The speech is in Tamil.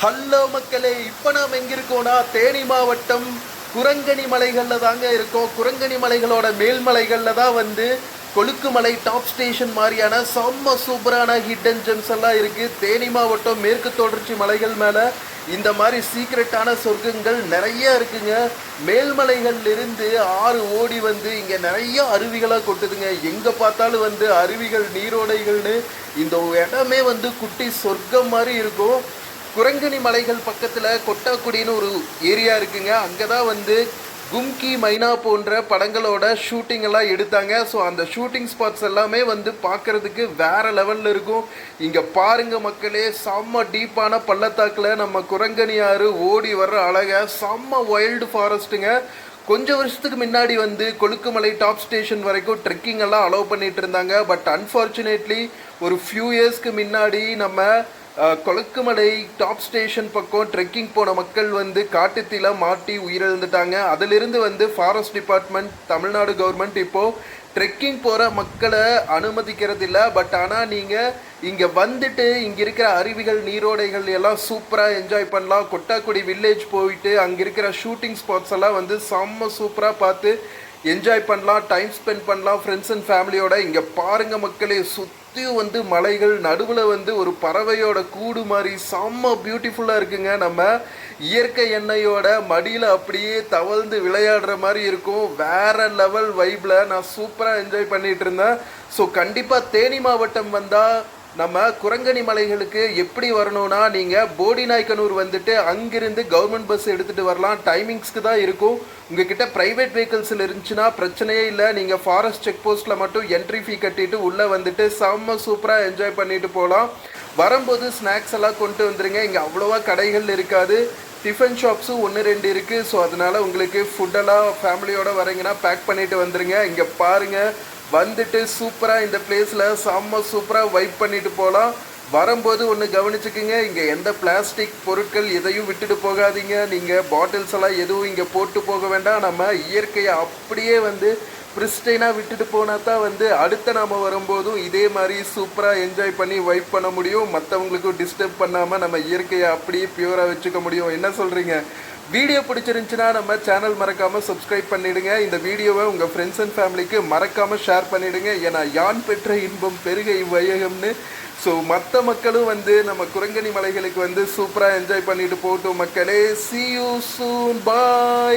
ஹலோ மக்களே, இப்போ நாம் எங்கே இருக்கோம்னா தேனி மாவட்டம் குரங்கணி மலைகளில் தாங்க இருக்கோம். குரங்கணி மலைகளோட மேல்மலைகளில் தான் வந்து கொழுக்குமலை டாப் ஸ்டேஷன் மாதிரியான செம்ம சூப்பரான ஹிடன் ஜெம்ஸ் எல்லாம் இருக்குது. தேனி மாவட்டம் மேற்கு தொடர்ச்சி மலைகள் மேலே இந்த மாதிரி சீக்ரெட்டான சொர்க்கங்கள் நிறைய இருக்குங்க. மேல்மலைகள்லிருந்து ஆறு ஓடி வந்து இங்கே நிறைய அருவிகளாக கொட்டுதுங்க. எங்கே பார்த்தாலும் வந்து அருவிகள், நீரோடைகள்னு இந்த இடமே வந்து குட்டி சொர்க்கம் மாதிரி இருக்கும். குரங்கணி மலைகள் பக்கத்தில் கொட்டாக்குடின்னு ஒரு ஏரியா இருக்குங்க. அங்கே தான் வந்து கும்கி, மைனா போன்ற படங்களோட ஷூட்டிங் எல்லாம் எடுத்தாங்க. ஸோ அந்த ஷூட்டிங் ஸ்பாட்ஸ் எல்லாமே வந்து பார்க்குறதுக்கு வேறு லெவலில் இருக்கும். இங்கே பாருங்கள் மக்களே, செம்ம டீப்பான பள்ளத்தாக்கில் நம்ம குரங்கணி ஆறு ஓடி வர்ற அழகை செம்ம வைல்டு ஃபாரஸ்ட்டுங்க. கொஞ்சம் வருஷத்துக்கு முன்னாடி வந்து கொழுக்குமலை டாப் ஸ்டேஷன் வரைக்கும் ட்ரெக்கிங் எல்லாம் அலோவ் பண்ணிட்டு இருந்தாங்க. பட் அன்ஃபார்ச்சுனேட்லி ஒரு ஃபியூ இயர்ஸ்க்கு முன்னாடி நம்ம கொழுக்குமலை டாப் ஸ்டேஷன் பக்கம் ட்ரெக்கிங் போன மக்கள் வந்து காட்டுத்தீல மாட்டி உயிரிழந்துட்டாங்க. அதிலிருந்து வந்து ஃபாரஸ்ட் டிபார்ட்மெண்ட், தமிழ்நாடு கவர்மெண்ட் இப்போது ட்ரெக்கிங் போகிற மக்களை அனுமதிக்கிறது இல்லை. பட் ஆனால் நீங்கள் இங்கே வந்துட்டு இங்கே இருக்கிற அருவிகள், நீரோடைகள் எல்லாம் சூப்பராக என்ஜாய் பண்ணலாம். கொட்டாக்குடி வில்லேஜ் போயிட்டு அங்கே இருக்கிற ஷூட்டிங் ஸ்பாட்ஸ் எல்லாம் வந்து செம்ம சூப்பராக பார்த்து என்ஜாய் பண்ணலாம், டைம் ஸ்பெண்ட் பண்ணலாம் ஃப்ரெண்ட்ஸ் அண்ட் ஃபேமிலியோட. இங்கே பாருங்கள் மக்களே, சுற்றியும் வந்து மலைகள், நடுவில் வந்து ஒரு பறவையோட கூடு மாதிரி செம்ம பியூட்டிஃபுல்லாக இருக்குங்க. நம்ம இயற்கை எண்ணெயோட மடியில் அப்படியே தவழ்ந்து விளையாடுற மாதிரி இருக்கும். வேறு லெவல் வைப்பில் நான் சூப்பராக என்ஜாய் பண்ணிகிட்டு இருந்தேன். ஸோ கண்டிப்பாக தேனி மாவட்டம் வந்தால் நம்ம குரங்கணி மலைகளுக்கு எப்படி வரணும்னா, நீங்கள் போடிநாயக்கனூர் வந்துட்டு அங்கிருந்து கவர்மெண்ட் பஸ் எடுத்துகிட்டு வரலாம். டைமிங்ஸ்க்கு தான் இருக்கும். உங்ககிட்ட ப்ரைவேட் வெஹிக்கிள்ஸில் இருந்துச்சுன்னா பிரச்சனையே இல்லை. நீங்கள் ஃபாரஸ்ட் செக் போஸ்ட்டில் மட்டும் என்ட்ரி ஃபீ கட்டிட்டு உள்ளே வந்துட்டு செம்ம சூப்பராக என்ஜாய் பண்ணிட்டு போகலாம். வரும்போது ஸ்நாக்ஸ் எல்லாம் கொண்டு வந்துடுங்க. இங்கே அவ்வளோவா கடைகள் இருக்காது. டிஃபன் ஷாப்ஸும் 1-2 இருக்குது. ஸோ அதனால் உங்களுக்கு ஃபுட்டெல்லாம் ஃபேமிலியோடு வரீங்கன்னா பேக் பண்ணிவிட்டு வந்துடுங்க. இங்கே பாருங்கள், வந்துட்டு சூப்பராக இந்த பிளேஸில் செம்ம சூப்பராக வைப் பண்ணிட்டு போகலாம். வரும்போது ஒன்று கவனிச்சுக்குங்க, இங்கே எந்த பிளாஸ்டிக் பொருட்கள் எதையும் விட்டுட்டு போகாதீங்க. நீங்கள் பாட்டில்ஸ் எல்லாம் எதுவும் இங்கே போட்டு போக வேண்டாம். நம்ம இயற்கையை அப்படியே வந்து பிரிஸ்டைனாக விட்டுட்டு போனால் தான் வந்து அடுத்த நாம் வரும்போதும் இதே மாதிரி சூப்பராக என்ஜாய் பண்ணி வைப் பண்ண முடியும். மற்றவங்களுக்கும் டிஸ்டர்ப் பண்ணாமல் நம்ம இயற்கையை அப்படியே பியூராக வச்சுக்க முடியும். என்ன சொல்கிறீங்க? வீடியோ பிடிச்சிருந்துச்சுன்னா நம்ம சேனல் மறக்காமல் சப்ஸ்கிரைப் பண்ணிவிடுங்க. இந்த வீடியோவை உங்கள் ஃப்ரெண்ட்ஸ் அண்ட் ஃபேமிலிக்கு மறக்காமல் ஷேர் பண்ணிவிடுங்க. ஏன்னா யான் பெற்ற இன்பம் பெருக இவ்வையகம்னு. ஸோ மற்ற மக்களும் வந்து நம்ம குரங்கணி மலைகளுக்கு வந்து சூப்பராக என்ஜாய் பண்ணிட்டு போகட்டும் மக்களே. See you soon. Bye.